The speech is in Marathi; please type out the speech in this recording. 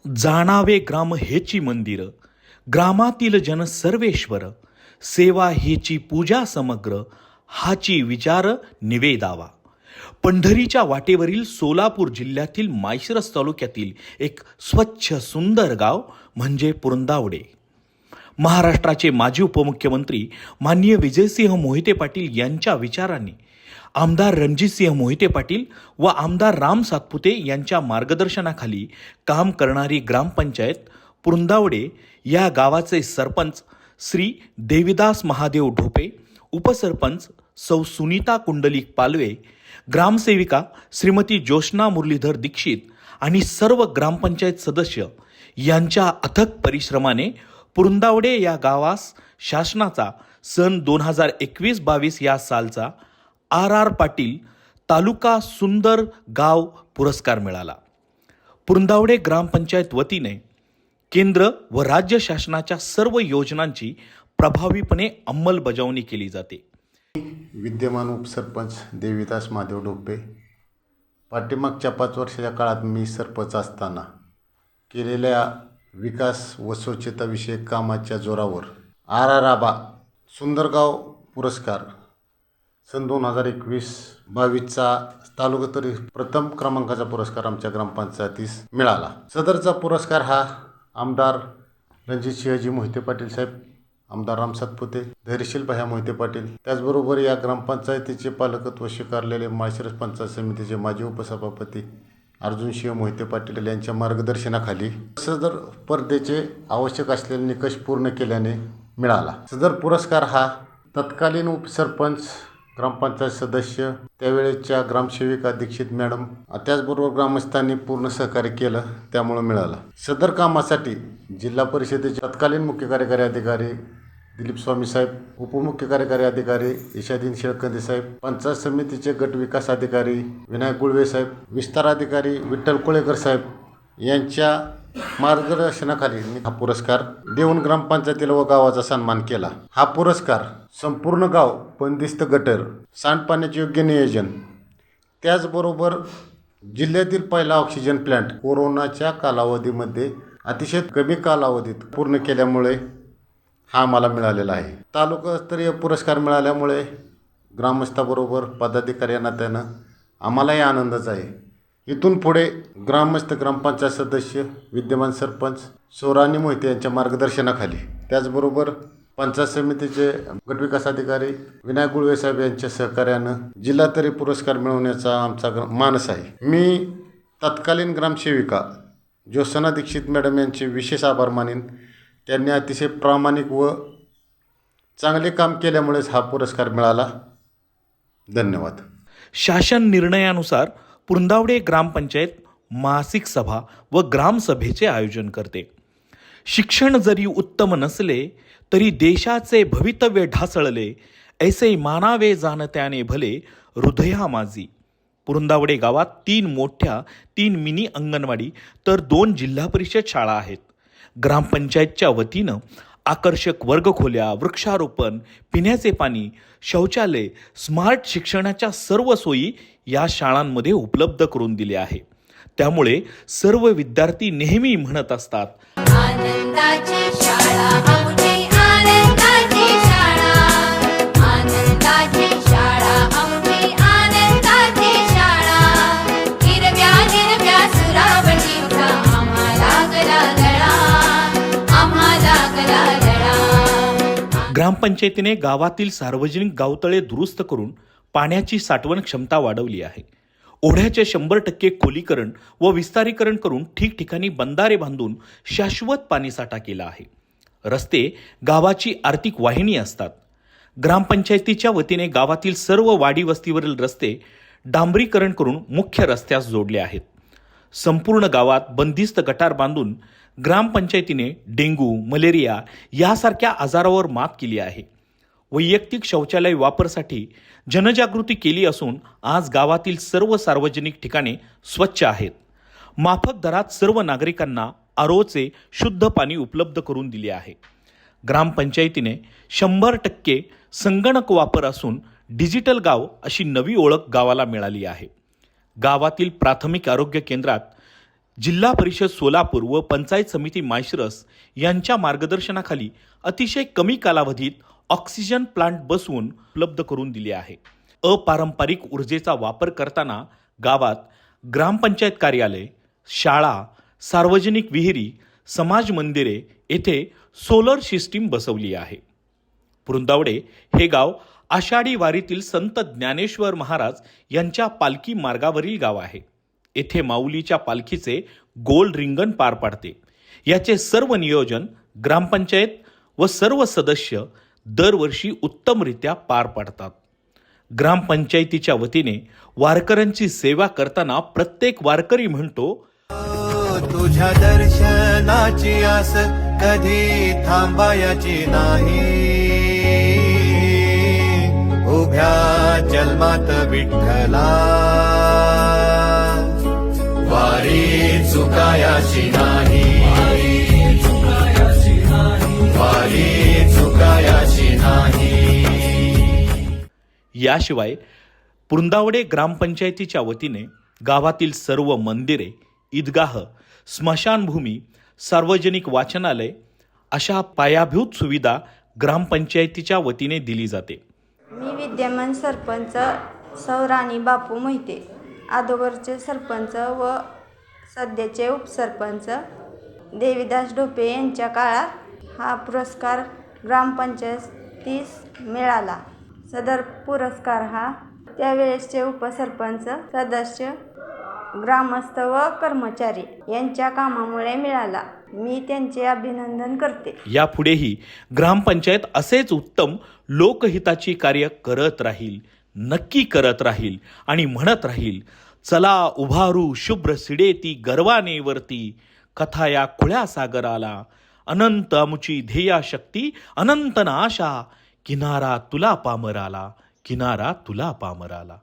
जाणावे ग्राम हेची मंदिर, ग्रामातील जन सर्वेश्वर, सेवा हेची पूजा समग्र, हाची विचार निवेदावा. पंढरीच्या वाटेवरील सोलापूर जिल्ह्यातील माळशिरस तालुक्यातील एक स्वच्छ सुंदर गाव म्हणजे पुरंदावडे. महाराष्ट्राचे माजी उपमुख्यमंत्री माननीय विजयसिंह मोहिते पाटील यांच्या विचारांनी आमदार रणजितसिंह मोहिते पाटील व आमदार राम सातपुते यांच्या मार्गदर्शनाखाली काम करणारी ग्रामपंचायत पुरंदावडे या गावाचे सरपंच श्री देविदास महादेव ढोपे, उपसरपंच सौ सुनीता कुंडलिक पालवे, ग्रामसेविका श्रीमती जोशना मुरलीधर दीक्षित आणि सर्व ग्रामपंचायत सदस्य यांच्या अथक परिश्रमाने पुरंदावडे या गावास शासनाचा सन 2021-22 या सालचा RR पाटील तालुका सुंदर गाव पुरस्कार मिळाला. पुरंदावडे ग्रामपंचायत वतीने केंद्र व राज्य शासनाच्या सर्व योजनांची प्रभावीपणे अंमलबजावणी केली जाते. विद्यमान उपसरपंच देविदास महादेव ढोपे. पाठीमागच्या 5 वर्षाच्या काळात मी सरपंच असताना केलेल्या विकास व स्वच्छताविषयक कामाच्या जोरावर RR आबा सुंदरगाव पुरस्कार सन 2021-22चा तालुकास्तरीय प्रथम क्रमांकाचा पुरस्कार आमच्या ग्रामपंचायतीस मिळाला. सदरचा पुरस्कार हा आमदार रणजितसिंहजी मोहिते पाटील साहेब, आमदार राम सातपुते, धैर्यशील भैया मोहिते पाटील, त्याचबरोबर या ग्रामपंचायतीचे पालकत्व स्वीकारलेले माळशिरस पंचायत समितीचे माजी उपसभापती अर्जुनसिंह मोहिते पाटील यांच्या मार्गदर्शनाखाली सदर स्पर्धेचे आवश्यक असलेले निकष पूर्ण केल्याने मिळाला. सदर पुरस्कार हा तत्कालीन उपसरपंच, ग्रामपंचायत सदस्य, त्यावेळेच्या ग्रामसेविका दीक्षित मॅडम, त्याचबरोबर ग्रामस्थांनी पूर्ण सहकार्य केलं त्यामुळे मिळाला. सदर कामासाठी जिल्हा परिषदेचे तत्कालीन मुख्य कार्यकारी अधिकारी दिलीप स्वामी साहेब, उपमुख्य कार्यकारी अधिकारी ईशादीन शेळकंदे साहेब, पंचायत समितीचे गट विकास अधिकारी विनायक गुळवे साहेब, विस्तार अधिकारी विठ्ठल कोळेकर साहेब यांच्या मार्गदर्शनाखाली हा पुरस्कार देऊन ग्रामपंचायतीला व गावाचा सन्मान केला. हा पुरस्कार संपूर्ण गाव बंदिस्त गटर, सांडपाण्याचे योग्य नियोजन, त्याचबरोबर जिल्ह्यातील पहिला ऑक्सिजन प्लांट कोरोनाच्या कालावधीमध्ये अतिशय कमी कालावधीत पूर्ण केल्यामुळे हा मला मिळालेला आहे. तालुकास्तरीय पुरस्कार मिळाल्यामुळे ग्रामस्थाबरोबर पदाधिकारी या नात्यानं आम्हालाही आनंदच आहे. इथून पुढे ग्रामस्थ, ग्रामपंचायत सदस्य, विद्यमान सरपंच सौरानी मोहिते यांच्या मार्गदर्शनाखाली, त्याचबरोबर पंचायत समितीचे गटविकास अधिकारी विनायक गुळवे साहेब यांच्या सहकार्यानं जिल्हास्तरीय पुरस्कार मिळवण्याचा आमचा मानस आहे. मी तत्कालीन ग्रामसेविका जोशना दीक्षित मॅडम यांचे विशेष आभार मानेन. त्यांनी अतिशय प्रामाणिक व चांगले काम केल्यामुळेच हा पुरस्कार मिळाला. धन्यवाद. शासन निर्णयानुसार पुरंदावडे ग्रामपंचायत मासिक सभा व ग्रामसभेचे आयोजन करते. शिक्षण जरी उत्तम नसले तरी देशाचे भवितव्य ढासळले, ऐसे मानावे जाणत्याने भले हृदया माझी. पुरंदावडे गावात 3 मोठ्या 3 मिनी अंगणवाडी तर 2 जिल्हा परिषद शाळा आहेत. ग्रामपंचायतच्या वतीनं आकर्षक वर्गखोल्या, वृक्षारोपण, पिण्याचे पाणी, शौचालय, स्मार्ट शिक्षणाच्या सर्व सोयी या शाळांमध्ये उपलब्ध करून दिल्या आहे. त्यामुळे सर्व विद्यार्थी नेहमी म्हणत असतात, आनंदाची शाळा आमची, आनंदाची शाळा, आनंदाची शाळा आमची, आनंदाची शाळा. हिरव्या हिरव्या सुरावटीचा आम्हाला गला गळा, आम्हाला गला गळा. ग्रामपंचायतीने गावातील सार्वजनिक गावतळे दुरुस्त करून पाण्याची साठवण क्षमता वाढवली आहे. ओढ्याचे 100% खोलीकरण व विस्तारीकरण करून ठिकठिकाणी बंधारे बांधून शाश्वत पाणीसाठा केला आहे. रस्ते गावाची आर्थिक वाहिनी असतात. ग्रामपंचायतीच्या वतीने गावातील सर्व वाडी वस्तीवरील रस्ते डांबरीकरण करून मुख्य रस्त्यास जोडले आहेत. संपूर्ण गावात बंदिस्त गटार बांधून ग्रामपंचायतीने डेंग्यू, मलेरिया यासारख्या आजारावर मात केली आहे. वैयक्तिक शौचालय वापरासाठी जनजागृती केली असून आज गावातील सर्व सार्वजनिक ठिकाणे स्वच्छ आहेत. माफक दरात सर्व नागरिकांना आरोचे शुद्ध पाणी उपलब्ध करून दिले आहे. ग्रामपंचायतीने 100% संगणक वापर असून डिजिटल गाव अशी नवी ओळख गावाला मिळाली आहे. गावातील प्राथमिक आरोग्य केंद्रात जिल्हा परिषद सोलापूर व पंचायत समिती माळशिरस यांच्या मार्गदर्शनाखाली अतिशय कमी कालावधीत ऑक्सिजन प्लांट बसवून उपलब्ध करून दिले आहे. अपारंपरिक ऊर्जेचा वापर करताना गावात ग्रामपंचायत कार्यालय, शाळा, सार्वजनिक विहिरी, समाज मंदिरे येथे सोलर सिस्टीम बसवली आहे. पुरंदावडे हे गाव आषाढी वारीतील संत ज्ञानेश्वर महाराज यांच्या पालखी मार्गावरील गाव आहे. येथे माऊलीच्या पालखीचे गोल रिंगण पार पाडते. याचे सर्व नियोजन ग्रामपंचायत व सर्व सदस्य दरवर्षी उत्तमरित्या पार पाडतात. ग्रामपंचायतीच्या वतीने वारकऱ्यांची सेवा करताना प्रत्येक वारकरी म्हणतो, तुझ्या दर्शनाची आस कधी थांबायची नाही. उभ्या जन्मात विठ्ठला वारी चुकायाची नाही. वारी चुकायाची नाही. याशिवाय पुरंदावडे ग्रामपंचायतीच्या वतीने गावातील सर्व मंदिरे, ईदगाह, स्मशानभूमी, सार्वजनिक वाचनालय अशा पायाभूत सुविधा ग्रामपंचायतीच्या वतीने दिली जाते. मी विद्यमान सरपंच सौ राणी बापू मोहिते, अगोदरचे सरपंच व सध्याचे उपसरपंच देवीदास ढोपे यांच्या काळात हा पुरस्कार ग्रामपंचायतीस मिळाला. सदर पुरस्कार हा त्यावेळेसचे उपसरपंच, सदस्य, ग्रामस्थ व कर्मचारी यांच्या कामामुळे मिळाला. मी त्यांचे अभिनंदन करते. यापुढेही ग्रामपंचायत असेच उत्तम लोकहिताची कार्य करत राहील, नक्की करत राहील आणि म्हणत राहील, चला उभारू शुभ्र सिडेती गर्वाने वरती, कथा या खुळ्या सागराला, अनंत अमुची ध्येया शक्ती, अनंत नाशा, किनारा तुला पामराला, किनारा तुला पामराला.